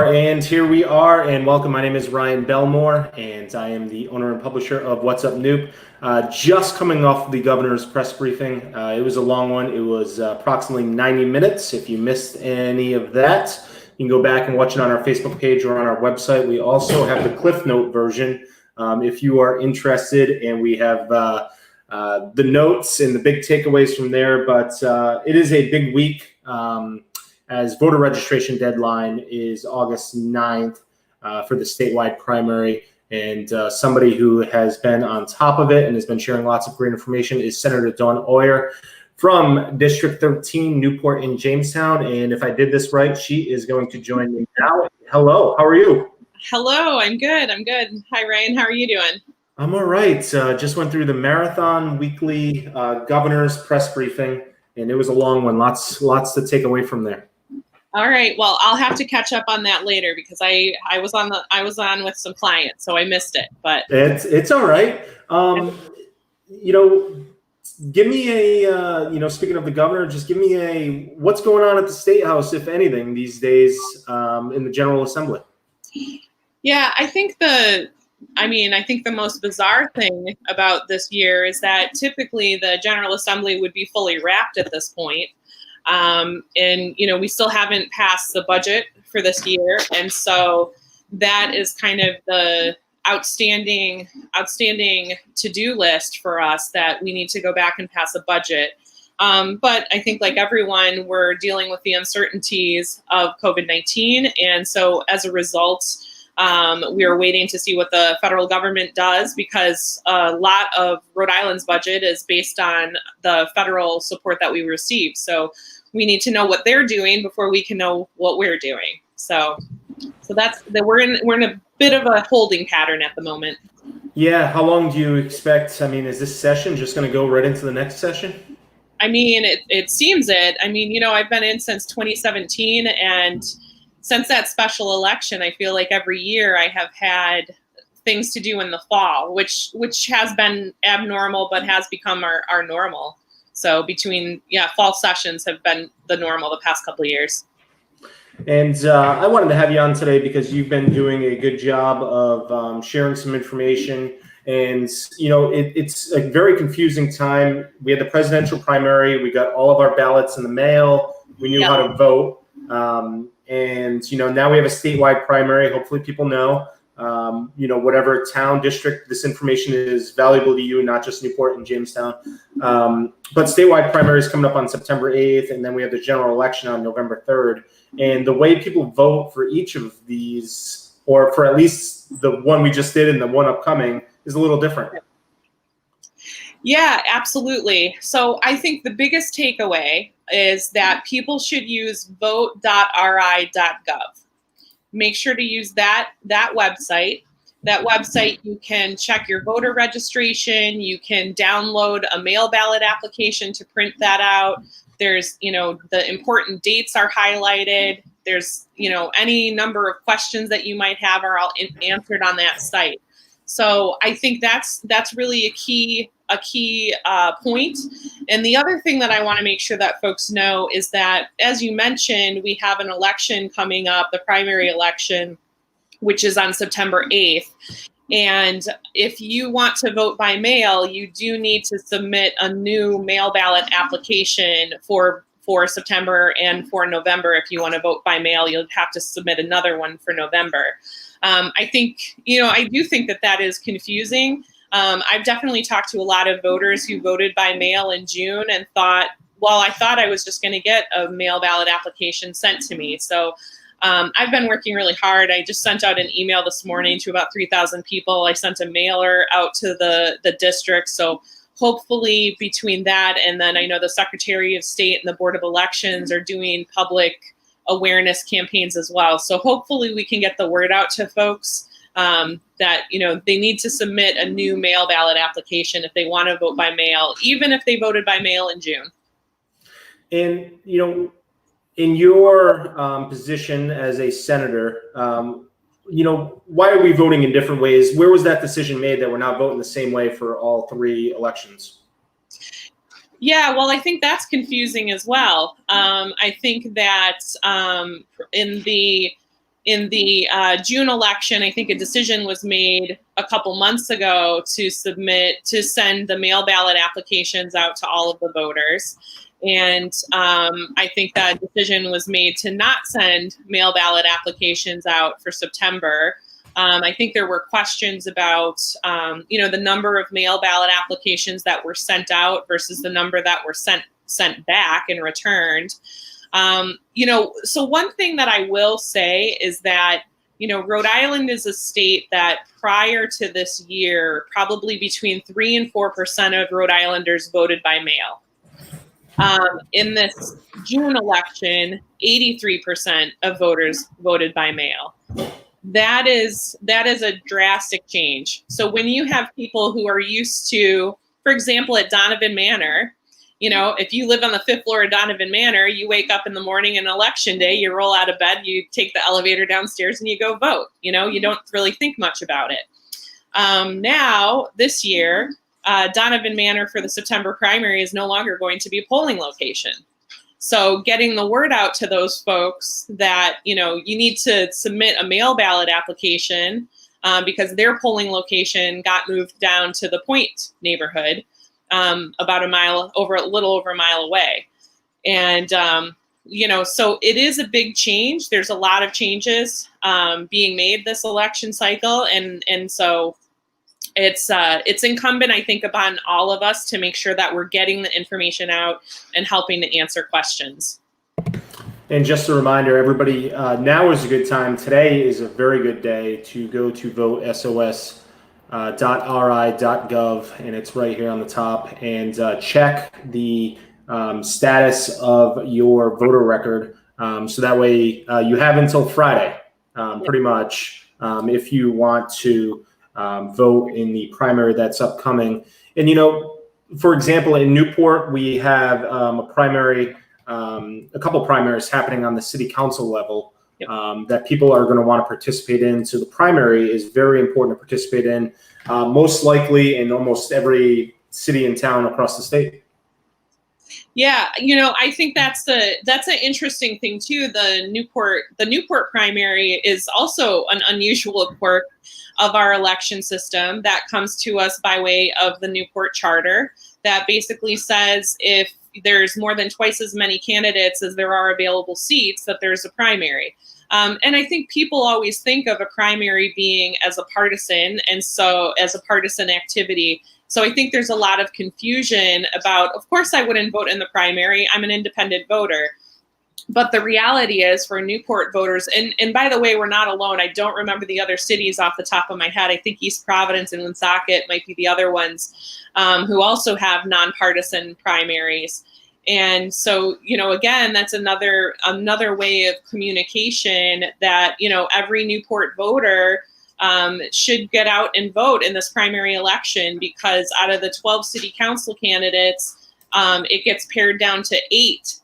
And here we are, and welcome. My name is Ryan Belmore, and I am the owner and publisher of What's Up Newp. Just coming off the governor's press briefing. It was a long one. It was approximately 90 minutes. If you missed any of that, you can go back and watch it on our Facebook page or on our website. We also have the Cliff Note version if you are interested, and we have the notes and the big takeaways from there. But it is a big week. As voter registration deadline is August 9th for the statewide primary. And somebody who has been on top of it and has been sharing lots of great information is Senator Dawn Euer from District 13, Newport in Jamestown. And if I did this right, she is going to join me now. Hello, how are you? Hello, I'm good. Hi, Ryan. How are you doing? I'm all right. Just went through the marathon weekly governor's press briefing, and it was a long one. Lots to take away from there. All right. Well, I'll have to catch up on that later because I was on with some clients, so I missed it. But it's all right. Give me a speaking of the governor, just give me a what's going on at the State House, if anything, these days in the General Assembly. Yeah, I think the most bizarre thing about this year is that typically the General Assembly would be fully wrapped at this point. And we still haven't passed the budget for this year. And so that is kind of the outstanding to-do list for us, that we need to go back and pass a budget. But I think, like everyone, we're dealing with the uncertainties of COVID-19. And so as a result, we are waiting to see what the federal government does, because a lot of Rhode Island's budget is based on the federal support that we receive. So we need to know what they're doing before we can know what we're doing. So we're in a bit of a holding pattern at the moment. Yeah. How long do you expect? I mean, is this session just going to go right into the next session? I mean, it seems it. I mean, I've been in since 2017, and since that special election, I feel like every year I have had things to do in the fall, which has been abnormal, but has become our normal. So fall sessions have been the normal the past couple of years. And I wanted to have you on today because you've been doing a good job of sharing some information. And, it's a very confusing time. We had the presidential primary. We got all of our ballots in the mail. We knew how to vote. And, now we have a statewide primary. Hopefully people know, whatever town, district, this information is valuable to you, not just Newport and Jamestown. But statewide primary is coming up on September 8th, and then we have the general election on November 3rd. And the way people vote for each of these, or for at least the one we just did and the one upcoming, is a little different. Yeah, absolutely. So I think the biggest takeaway is that people should use vote.ri.gov. Make sure to use that website. That website, you can check your voter registration. You can download a mail ballot application to print that out. There's, the important dates are highlighted. There's, any number of questions that you might have are all answered on that site. So I think that's really a key point. And the other thing that I want to make sure that folks know is that, as you mentioned, we have an election coming up, the primary election, which is on September 8th. And if you want to vote by mail, you do need to submit a new mail ballot application for September and for November. If you want to vote by mail, you'll have to submit another one for November. I think, I do think that is confusing. I've definitely talked to a lot of voters who voted by mail in June and thought, well, I thought I was just going to get a mail ballot application sent to me. So I've been working really hard. I just sent out an email this morning to about 3,000 people. I sent a mailer out to the district. So hopefully between that, and then I know the Secretary of State and the Board of Elections are doing public awareness campaigns as well. So hopefully we can get the word out to folks that, they need to submit a new mail ballot application if they want to vote by mail, even if they voted by mail in June. And, in your position as a senator, why are we voting in different ways? Where was that decision made that we're not voting the same way for all three elections? Yeah, well, I think that's confusing as well. I think that in the in the June election, I think a decision was made a couple months ago to send the mail ballot applications out to all of the voters. And I think that decision was made to not send mail ballot applications out for September. I think there were questions about, the number of mail ballot applications that were sent out versus the number that were sent back and returned. So one thing that I will say is that, Rhode Island is a state that prior to this year, probably between 3 and 4% of Rhode Islanders voted by mail. In this June election, 83% of voters voted by mail. That is a drastic change. So when you have people who are used to, for example, at Donovan Manor, if you live on the 5th floor of Donovan Manor, you wake up in the morning on election day, you roll out of bed, you take the elevator downstairs and you go vote. You don't really think much about it. Now, this year, Donovan Manor for the September primary is no longer going to be a polling location. So getting the word out to those folks that, you need to submit a mail ballot application because their polling location got moved down to the Point neighborhood, about a little over a mile away. And, so it is a big change. There's a lot of changes being made this election cycle. And so it's incumbent, I think, upon all of us to make sure that we're getting the information out and helping to answer questions. And just a reminder, everybody, now is a good time. Today is a very good day to go to votesos.ri.gov, and it's right here on the top, and check the status of your voter record. So that way you have until Friday, pretty much, if you want to vote in the primary that's upcoming. And, for example, in Newport, we have a couple primaries happening on the city council level. Yep. That people are going to want to participate in. So the primary is very important to participate in, most likely in almost every city and town across the state. Yeah, I think that's an interesting thing too. The Newport primary is also an unusual quirk of our election system that comes to us by way of the Newport Charter that basically says if there's more than twice as many candidates as there are available seats, that there's a primary. And I think people always think of a primary being as a partisan, and so as a partisan activity. So I think there's a lot of confusion about, of course, I wouldn't vote in the primary. I'm an independent voter. But the reality is for Newport voters, and by the way, we're not alone. I don't remember the other cities off the top of my head. I think East Providence and Woonsocket might be the other ones who also have nonpartisan primaries. And so, again, that's another way of communication that, every Newport voter should get out and vote in this primary election, because out of the 12 city council candidates, it gets pared down to 8.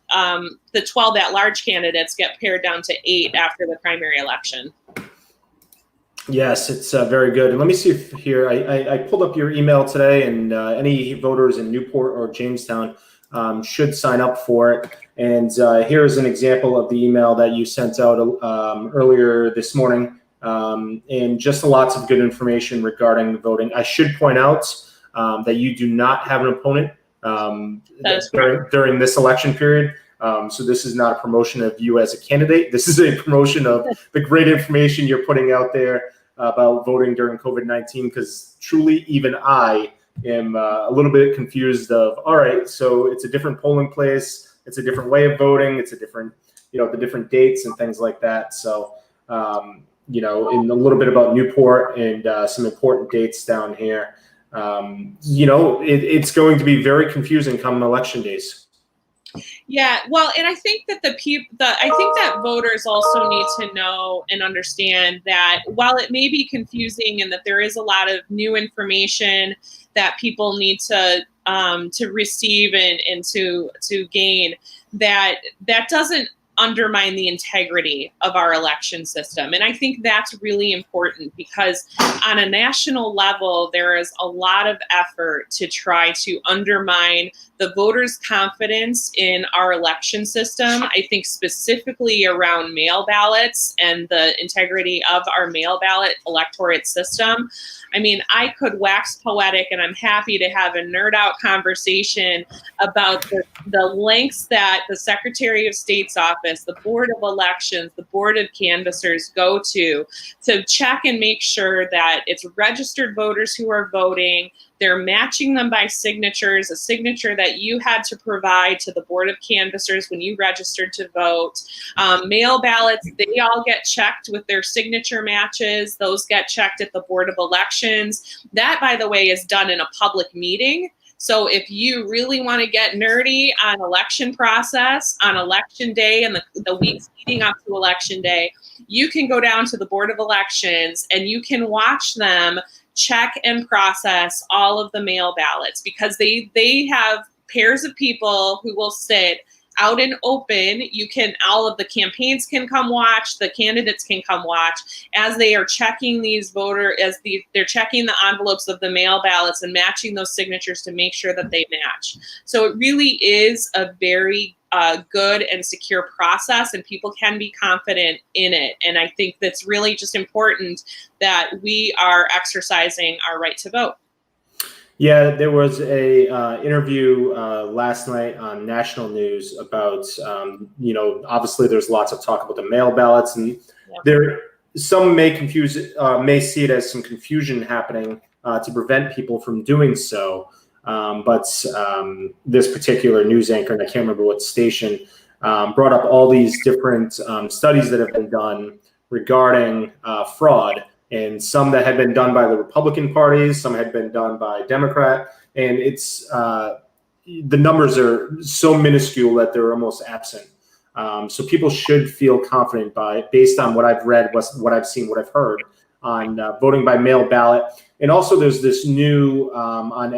The 12 at-large candidates get pared down to 8 after the primary election. Yes, it's very good. And let me see if here, I pulled up your email today, and any voters in Newport or Jamestown should sign up for it. And here's an example of the email that you sent out earlier this morning. And just lots of good information regarding the voting. I should point out that you do not have an opponent during this election period. So this is not a promotion of you as a candidate. This is a promotion of the great information you're putting out there about voting during COVID-19, because truly even I am a little bit confused of, all right, so it's a different polling place, it's a different way of voting, it's a different, the different dates and things like that. So, and a little bit about Newport and some important dates down here. It's going to be very confusing come election days. Yeah, well, and I think that I think that voters also need to know and understand that while it may be confusing and that there is a lot of new information that people need to receive and to gain, that doesn't undermine the integrity of our election system. And I think that's really important because on a national level, there is a lot of effort to try to undermine the voters' confidence in our election system. I think specifically around mail ballots and the integrity of our mail ballot electorate system. I mean, I could wax poetic, and I'm happy to have a nerd out conversation about the lengths that the Secretary of State's office, the Board of Elections, the Board of Canvassers go to check and make sure that it's registered voters who are voting. They're matching them by signatures, a signature that you had to provide to the Board of Canvassers when you registered to vote. Mail ballots, they all get checked with their signature matches. Those get checked at the Board of Elections. That, by the way, is done in a public meeting. So if you really want to get nerdy on election process, on election day and the weeks leading up to election day, you can go down to the Board of Elections and you can watch them check and process all of the mail ballots, because they have pairs of people who will sit out and open. All of the campaigns can come watch, the candidates can come watch as they are checking they're checking the envelopes of the mail ballots and matching those signatures to make sure that they match. So it really is a very good and secure process, and people can be confident in it. And I think that's really just important that we are exercising our right to vote. Yeah, there was a interview last night on national news about, obviously there's lots of talk about the mail ballots, and some may see it as some confusion happening to prevent people from doing so. But this particular news anchor, and I can't remember what station, brought up all these different studies that have been done regarding fraud, and some that had been done by the Republican parties, some had been done by Democrat, and it's the numbers are so minuscule that they're almost absent. So people should feel confident based on what I've read, what I've seen, what I've heard on voting by mail ballot. And also there's this new on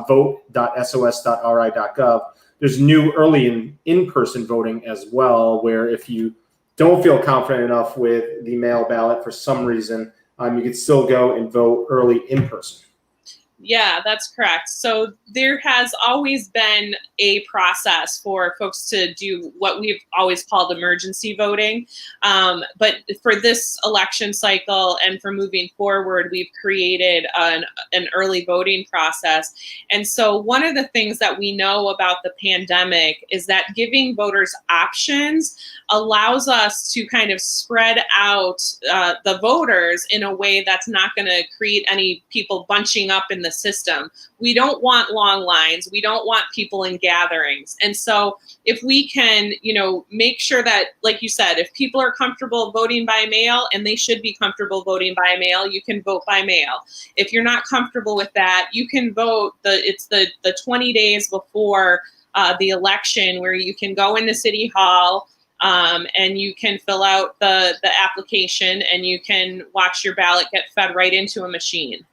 vote.sos.ri.gov, there's new early in-person voting as well, where if you don't feel confident enough with the mail ballot for some reason, you can still go and vote early in person. Yeah, that's correct. So there has always been a process for folks to do what we've always called emergency voting. But for this election cycle and for moving forward, we've created an early voting process. And so one of the things that we know about the pandemic is that giving voters options allows us to kind of spread out the voters in a way that's not going to create any people bunching up in the system. We don't want long lines. We don't want people in gatherings. And so if we can, make sure that, like you said, if people are comfortable voting by mail, and they should be comfortable voting by mail, you can vote by mail. If you're not comfortable with that, you can vote it's the 20 days before the election, where you can go into City Hall, and you can fill out the application, and you can watch your ballot get fed right into a machine.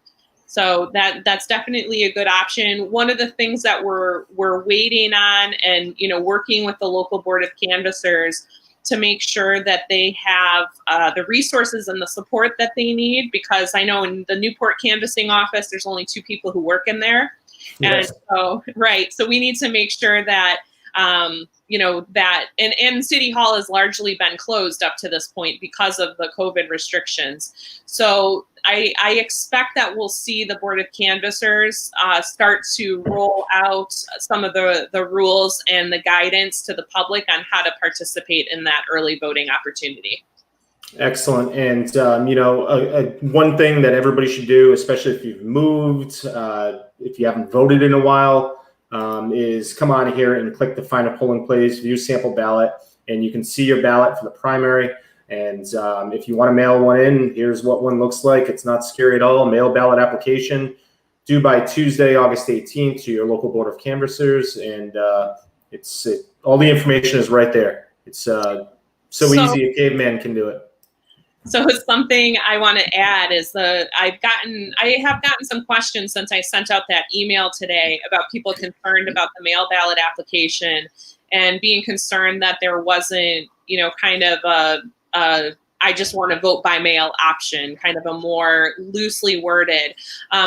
So that's definitely a good option. One of the things that we're waiting on, and working with the local Board of Canvassers to make sure that they have the resources and the support that they need, because I know in the Newport canvassing office, there's only 2 people who work in there. Yes. And so we need to make sure that and City Hall has largely been closed up to this point because of the COVID restrictions. So I expect that we'll see the Board of Canvassers start to roll out some of the rules and the guidance to the public on how to participate in that early voting opportunity. Excellent. And, one thing that everybody should do, especially if you've moved, if you haven't voted in a while, is come on here and click the Find a Polling Place, View Sample Ballot, and you can see your ballot for the primary. And if you want to mail one in, here's what one looks like. It's not scary at all. Mail ballot application due by Tuesday, August 18th to your local Board of Canvassers. And all the information is right there. It's so easy a caveman can do it. So something I want to add is I have gotten some questions since I sent out that email today about people concerned about the mail ballot application and being concerned that there wasn't, kind of a I just want to vote by mail option, kind of a more loosely worded.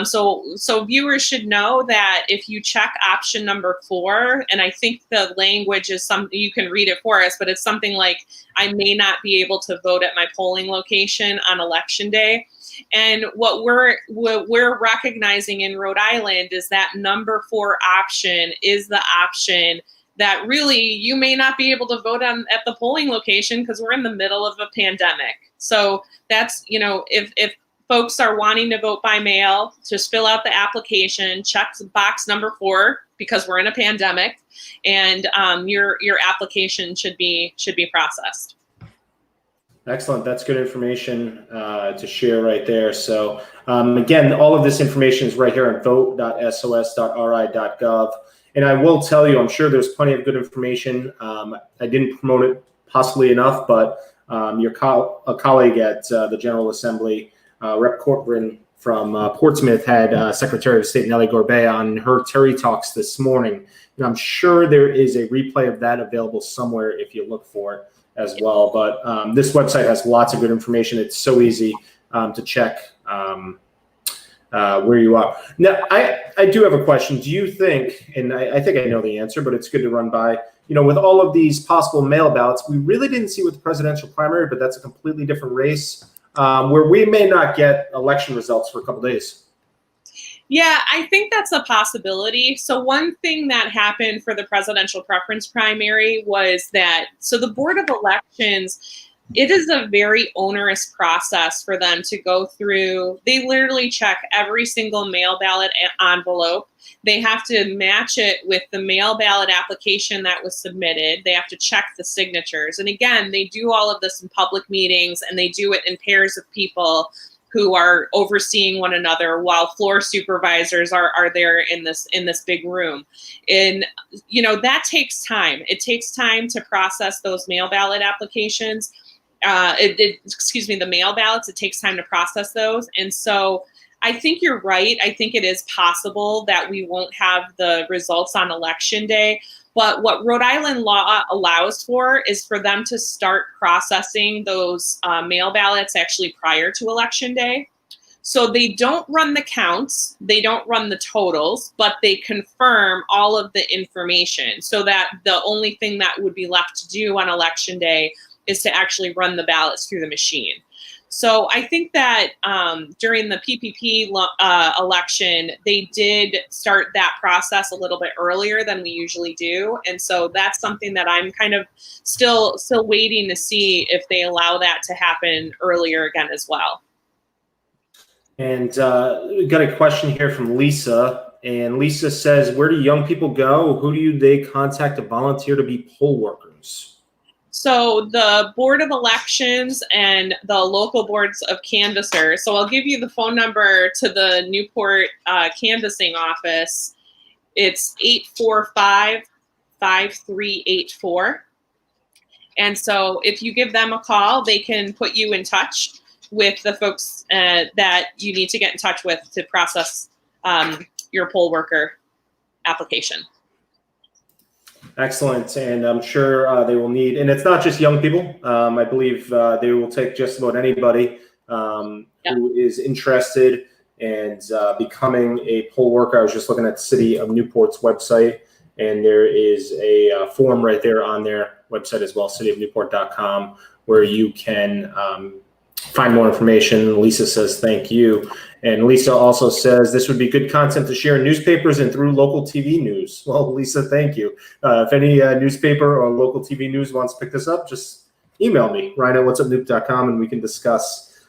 So viewers should know that if you check option number 4, and I think the language is something, you can read it for us, but it's something like, I may not be able to vote at my polling location on election day. And what we're recognizing in Rhode Island is that number 4 option is the option that really you may not be able to vote at the polling location because we're in the middle of a pandemic. So that's, if folks are wanting to vote by mail, just fill out the application, check box number 4 because we're in a pandemic, and your application should be processed. Excellent. That's good information to share right there. So again, all of this information is right here on vote.sos.ri.gov. And I will tell you, I'm sure there's plenty of good information. I didn't promote it possibly enough, but a colleague at the General Assembly, Rep. Corcoran from Portsmouth, had Secretary of State Nellie Gorbea on her Terry Talks this morning. And I'm sure there is a replay of that available somewhere if you look for it as well. But this website has lots of good information. It's so easy to check where you are. Now, I do have a question. Do you think, and I think I know the answer, but it's good to run by, with all of these possible mail ballots, we really didn't see with the presidential primary, but that's a completely different race where we may not get election results for a couple days. Yeah, I think that's a possibility. So one thing that happened for the presidential preference primary was that, so the Board of Elections, it is a very onerous process for them to go through. They literally check every single mail ballot envelope. They have to match it with the mail ballot application that was submitted. They have to check the signatures. And again, they do all of this in public meetings, and they do it in pairs of people who are overseeing one another while floor supervisors are there in this big room. And, that takes time. It takes time to process those mail ballot applications. The mail ballots, it takes time to process those. And so I think you're right. I think it is possible that we won't have the results on election day. But what Rhode Island law allows for is for them to start processing those mail ballots actually prior to election day. So they don't run the counts, they don't run the totals, but they confirm all of the information so that the only thing that would be left to do on election day is to actually run the ballots through the machine. So I think that during the PPP election, they did start that process a little bit earlier than we usually do. And so that's something that I'm kind of still waiting to see if they allow that to happen earlier again as well. And we got a question here from Lisa. And Lisa says, where do young people go? Who do they contact to volunteer to be poll workers? So the Board of Elections and the local boards of canvassers. So I'll give you the phone number to the Newport canvassing office. It's 845-5384. And so if you give them a call, they can put you in touch with the folks that you need to get in touch with to process your poll worker application. Excellent, and I'm sure they will need, and it's not just young people. I believe they will take just about anybody who is interested in becoming a poll worker. I was just looking at the City of Newport's website, and there is a form right there on their website as well, cityofnewport.com, where you can find more information. Lisa says thank you. And Lisa also says this would be good content to share in newspapers and through local TV news. Well, Lisa, thank you. If any newspaper or local TV news wants to pick this up, just email me, ryan@whatsupnewp.com, and we can discuss.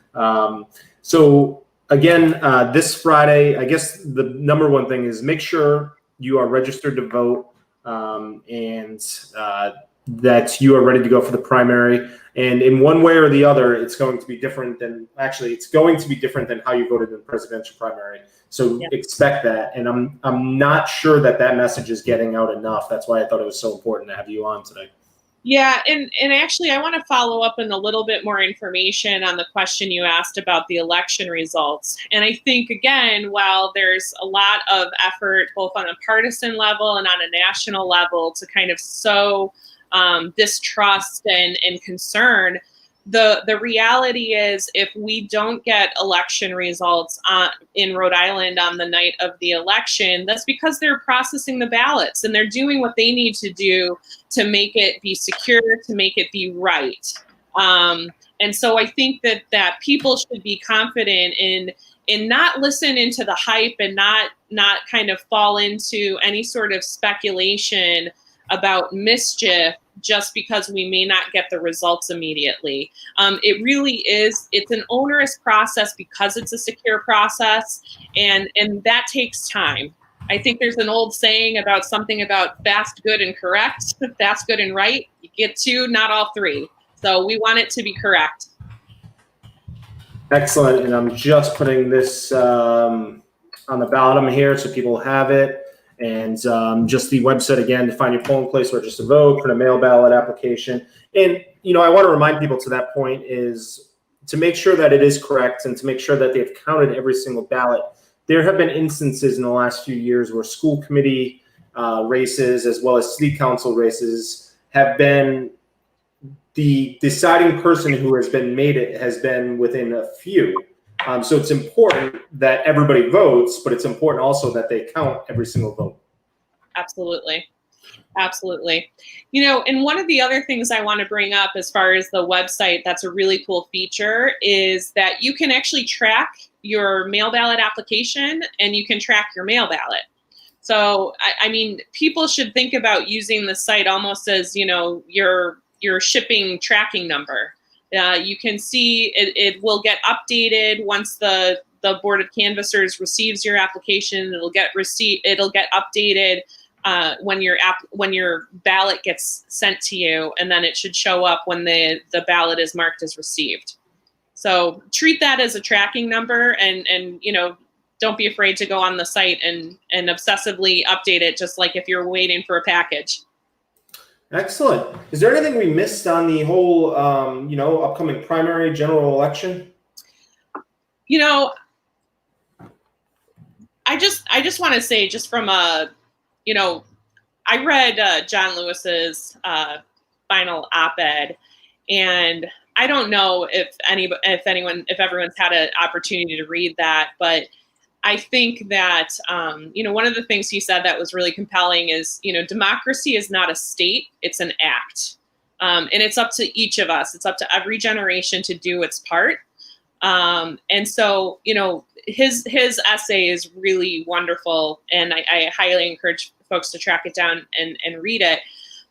So again, this Friday, I guess the number one thing is make sure you are registered to vote and that you are ready to go for the primary. And in one way or the other, it's going to be different than, actually, it's going to be different than how you voted in the presidential primary. So expect that. And I'm not sure that message is getting out enough. That's why I thought it was so important to have you on today. Yeah, and actually, I want to follow up on a little bit more information on the question you asked about the election results. And I think, again, while there's a lot of effort, both on a partisan level and on a national level, to kind of sow distrust and concern, the reality is, if we don't get election results in Rhode Island on the night of the election, that's because they're processing the ballots and they're doing what they need to do to make it be secure, to make it be right. And so I think that people should be confident in not listen into the hype and not kind of fall into any sort of speculation about mischief just because we may not get the results immediately. It really is, it's an onerous process because it's a secure process, and that takes time. I think there's an old saying about something about fast, good, and correct. Fast, good, and right. You get two, not all three. So we want it to be correct. Excellent. And I'm just putting this on the bottom here so people have it. And just the website again to find your polling place, register to vote, print a mail ballot application. And, you know, I want to remind people to that point is to make sure that it is correct and to make sure that they've counted every single ballot. There have been instances in the last few years where school committee races as well as city council races have been the deciding person who has been made it has been within a few. So it's important that everybody votes, but it's important also that they count every single vote. Absolutely. Absolutely. You know, and one of the other things I want to bring up as far as the website that's a really cool feature is that you can actually track your mail ballot application and you can track your mail ballot. So, I mean, people should think about using the site almost as, you know, your shipping tracking number. You can see it will get updated once the Board of Canvassers receives your application. It'll get updated when your ballot gets sent to you, and then it should show up when the ballot is marked as received. So treat that as a tracking number, and you know, don't be afraid to go on the site and obsessively update it, just like if you're waiting for a package. Excellent. Is there anything we missed on the whole, you know, upcoming primary general election? You know, I just want to say, just from a, you know, I read John Lewis's final op-ed, and I don't know if everyone's had an opportunity to read that, but I think that, you know, one of the things he said that was really compelling is, you know, democracy is not a state, it's an act. And it's up to each of us. It's up to every generation to do its part. And so, you know, his essay is really wonderful, and I highly encourage folks to track it down and read it.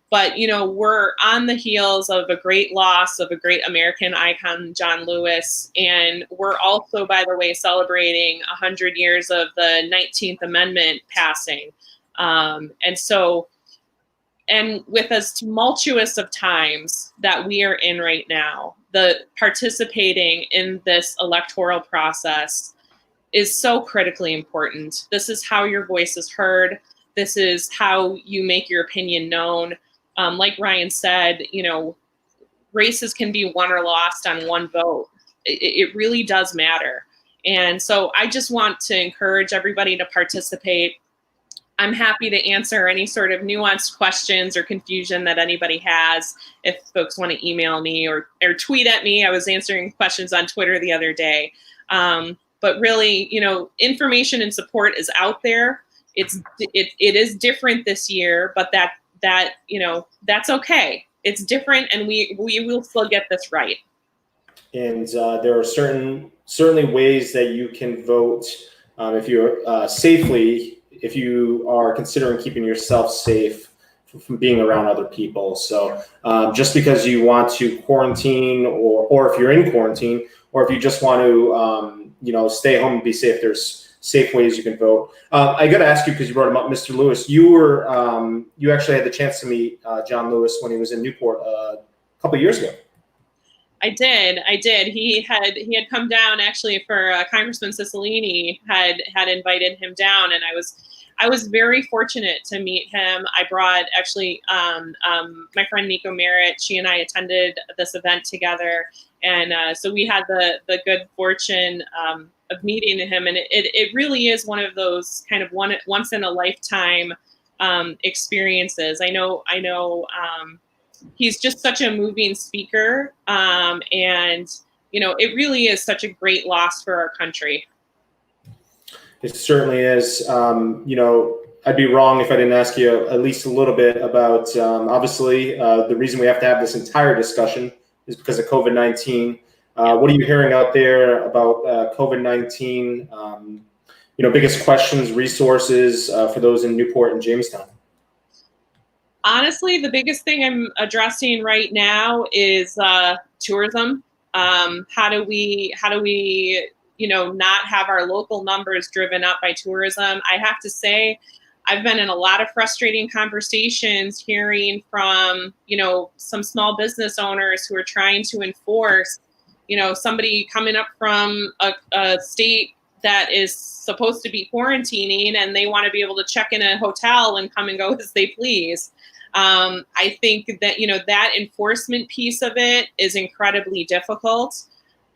But, you know, we're on the heels of a great loss of a great American icon, John Lewis. And we're also, by the way, celebrating 100 years of the 19th Amendment passing. And with as tumultuous of times that we are in right now, the participating in this electoral process is so critically important. This is how your voice is heard. This is how you make your opinion known. Like Ryan said, you know, races can be won or lost on one vote. It really does matter. And so I just want to encourage everybody to participate. I'm happy to answer any sort of nuanced questions or confusion that anybody has. If folks want to email me or tweet at me, I was answering questions on Twitter the other day. But really, you know, information and support is out there. It is different this year, but that you know, that's okay. It's different, and we will still get this right. And there are certainly ways that you can vote if you're safely, if you are considering keeping yourself safe from being around other people. So just because you want to quarantine, or if you're in quarantine, or if you just want to you know, stay home and be safe, there's safe ways you can vote. I got to ask you, because you brought him up, Mr. Lewis. You actually had the chance to meet John Lewis when he was in Newport a couple of years ago. I did. He had come down actually for Congressman Cicilline had invited him down, and I was very fortunate to meet him. I brought actually my friend Nico Merritt. She and I attended this event together, and so we had the good fortune of meeting him. And it really is one of those kind of once in a lifetime experiences. I know. He's just such a moving speaker, and it really is such a great loss for our country. It certainly is. I'd be wrong if I didn't ask you at least a little bit about, obviously, the reason we have to have this entire discussion is because of COVID-19. What are you hearing out there about COVID-19? Biggest questions, resources for those in Newport and Jamestown? Honestly, the biggest thing I'm addressing right now is tourism. How do we not have our local numbers driven up by tourism? I have to say, I've been in a lot of frustrating conversations hearing from, some small business owners who are trying to enforce, somebody coming up from a state that is supposed to be quarantining, and they want to be able to check in a hotel and come and go as they please. I think that, that enforcement piece of it is incredibly difficult.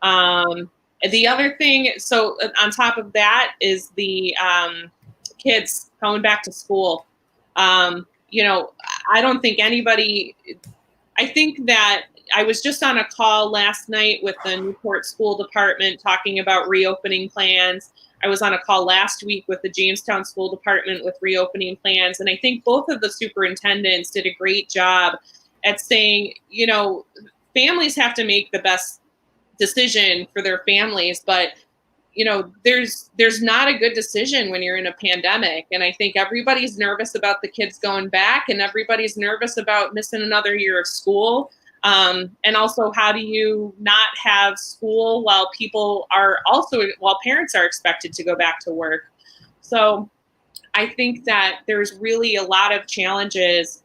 The other thing, so on top of that, is the kids going back to school. I don't think anybody, I think that I was just on a call last night with the Newport School Department talking about reopening plans. I was on a call last week with the Jamestown School Department with reopening plans. And I think both of the superintendents did a great job at saying, families have to make the best decision for their families, but there's not a good decision when you're in a pandemic. And I think everybody's nervous about the kids going back, and everybody's nervous about missing another year of school. And also, how do you not have school while parents are expected to go back to work? So I think that there's really a lot of challenges.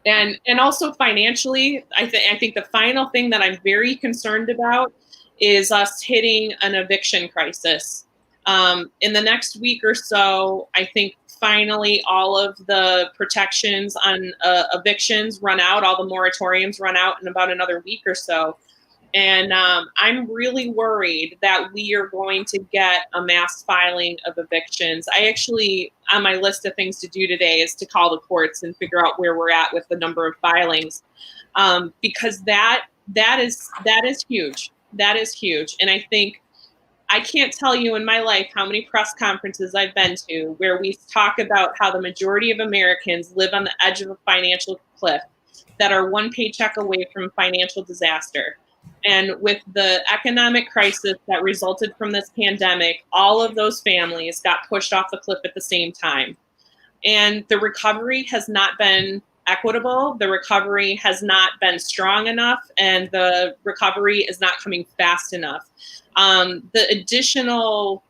And also financially, I think the final thing that I'm very concerned about is us hitting an eviction crisis. In the next week or so, I think finally all of the protections on evictions run out, all the moratoriums run out in about another week or so. And I'm really worried that we are going to get a mass filing of evictions. I actually, on my list of things to do today, is to call the courts and figure out where we're at with the number of filings, because that is huge. That is huge. And I think I can't tell you in my life how many press conferences I've been to where we talk about how the majority of Americans live on the edge of a financial cliff, that are one paycheck away from financial disaster. And with the economic crisis that resulted from this pandemic, all of those families got pushed off the cliff at the same time. And the recovery has not been equitable. The recovery has not been strong enough, and the recovery is not coming fast enough. The additional,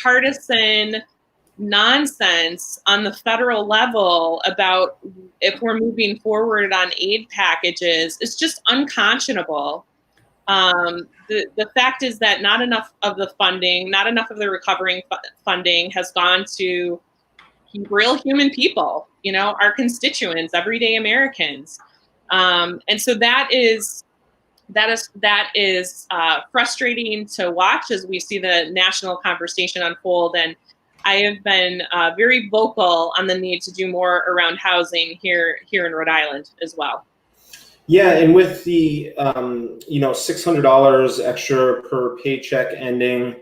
partisan nonsense on the federal level about if we're moving forward on aid packages is just unconscionable. The fact is that not enough of the funding, not enough of the recovering funding has gone to real human people, our constituents, everyday Americans. And so that is frustrating to watch as we see the national conversation unfold. And I have been very vocal on the need to do more around housing here in Rhode Island as well. Yeah, and with the $600 extra per paycheck ending,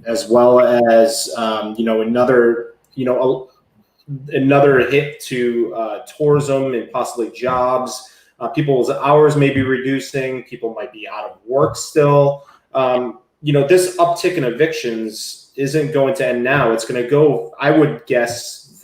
as well as another hit to tourism and possibly jobs. People's hours may be reducing. People might be out of work still. This uptick in evictions isn't going to end now. It's going to go, I would guess,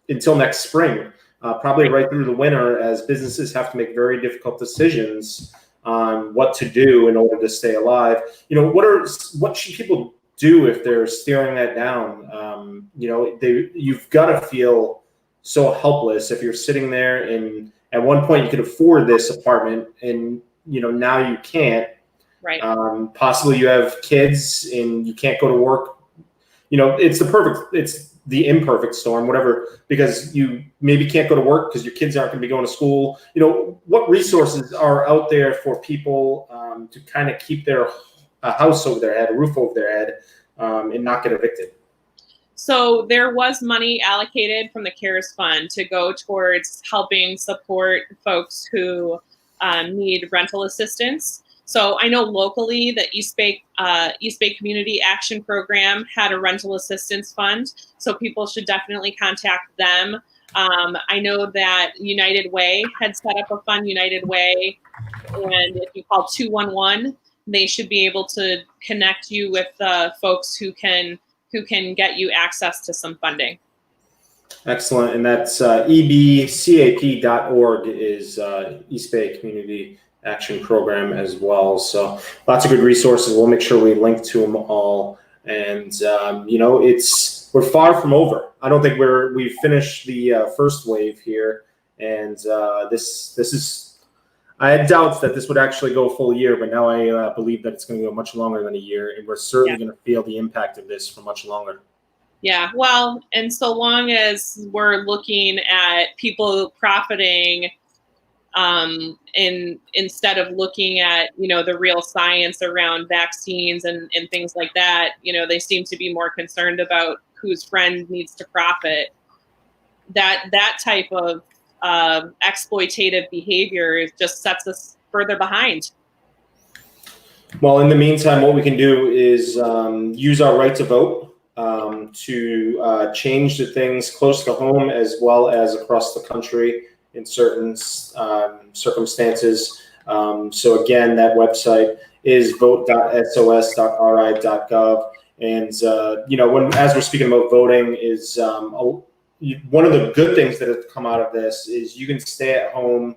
until next spring, probably right through the winter, as businesses have to make very difficult decisions on what to do in order to stay alive. What should people do if they're staring that down? You've got to feel so helpless if you're sitting there and at one point you could afford this apartment and now you can't. Right. Possibly you have kids and you can't go to work. it's the imperfect storm, whatever, because you maybe can't go to work because your kids aren't going to be going to school. What resources are out there for people to kind of keep their house over their head, a roof over their head, and not get evicted? So there was money allocated from the CARES Fund to go towards helping support folks who need rental assistance. So I know locally the East Bay Community Action Program had a rental assistance fund, so people should definitely contact them. I know that United Way had set up a fund, United Way, and if you call 211, they should be able to connect you with folks who can get you access to some funding. Excellent, and that's ebcap.org is East Bay Community Action Program as well. So lots of good resources. We'll make sure we link to them all. And we're far from over. I don't think we've finished the first wave here. And this is, I had doubts that this would actually go a full year, but now I believe that it's going to go much longer than a year, and we're certainly going to feel the impact of this for much longer. Yeah, well, and so long as we're looking at people profiting, instead of looking at, the real science around vaccines and things like that, they seem to be more concerned about whose friend needs to profit. That type of exploitative behavior just sets us further behind. Well, in the meantime, what we can do is use our right to vote to change the things close to home as well as across the country in certain circumstances. So again, that website is vote.sos.ri.gov. And, as we're speaking about voting is one of the good things that have come out of this is you can stay at home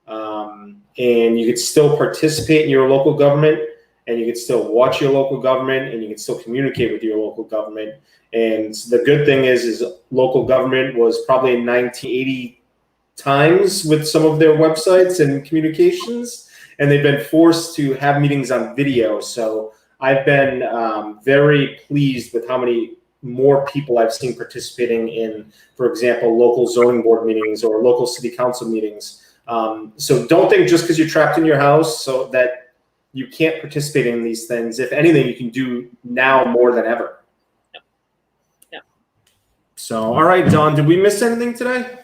and you can still participate in your local government, and you can still watch your local government, and you can still communicate with your local government. And the good thing is local government was probably in 1980 times with some of their websites and communications, and they've been forced to have meetings on video. So I've been very pleased with how many more people I've seen participating in, for example, local zoning board meetings or local city council meetings. So don't think just because you're trapped in your house so that you can't participate in these things. If anything, you can do now more than ever. Yep. So, all right, Dawn, did we miss anything today?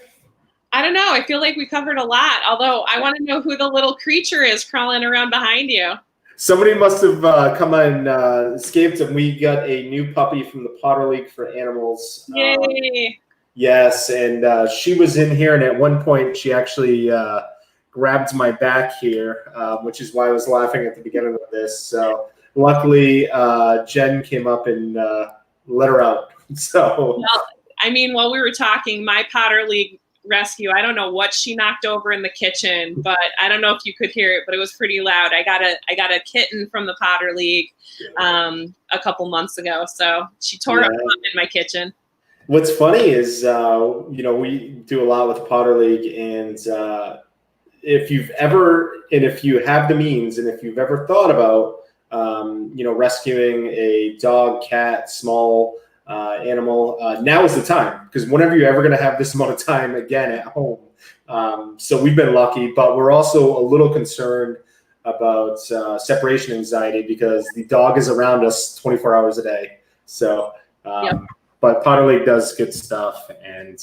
I don't know. I feel like we covered a lot, although I want to know who the little creature is crawling around behind you. Somebody must have come and escaped, and we got a new puppy from the Potter League for Animals. Yay! Yes, and she was in here, and at one point she actually grabbed my back here, which is why I was laughing at the beginning of this. So luckily, Jen came up and let her out. So, well, I mean, while we were talking, my Potter League rescue, I don't know what she knocked over in the kitchen, but I don't know if you could hear it, but it was pretty loud. I got a kitten from the Potter League a couple months ago, so she tore up in my kitchen. What's funny is we do a lot with the Potter League, and if you have the means, and if you've ever thought about rescuing a dog, cat, small animal, now is the time, because whenever you're ever going to have this amount of time again at home. So we've been lucky, but we're also a little concerned about separation anxiety because the dog is around us 24 hours a day. So, but Potter League does good stuff, and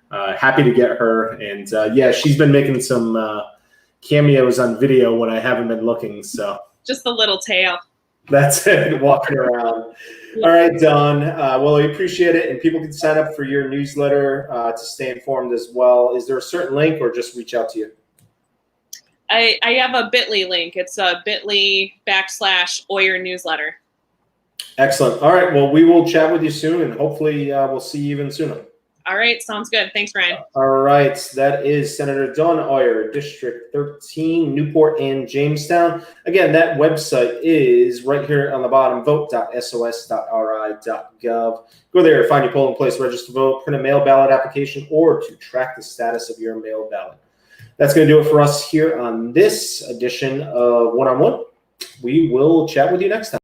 happy to get her. And she's been making some cameos on video when I haven't been looking. So just the little tail. That's it, walking around. All right, Dawn. Well, we appreciate it, and people can sign up for your newsletter to stay informed as well. Is there a certain link, or just reach out to you? I have a bit.ly link. It's a bit.ly/Euer newsletter. Excellent. All right. Well, we will chat with you soon, and hopefully we'll see you even sooner. All right. Sounds good. Thanks, Ryan. All right. That is Senator Dawn Euer, District 13, Newport and Jamestown. Again, that website is right here on the bottom, vote.sos.ri.gov. Go there, find your polling place, register to vote, print a mail ballot application, or to track the status of your mail ballot. That's going to do it for us here on this edition of One-on-One. We will chat with you next time.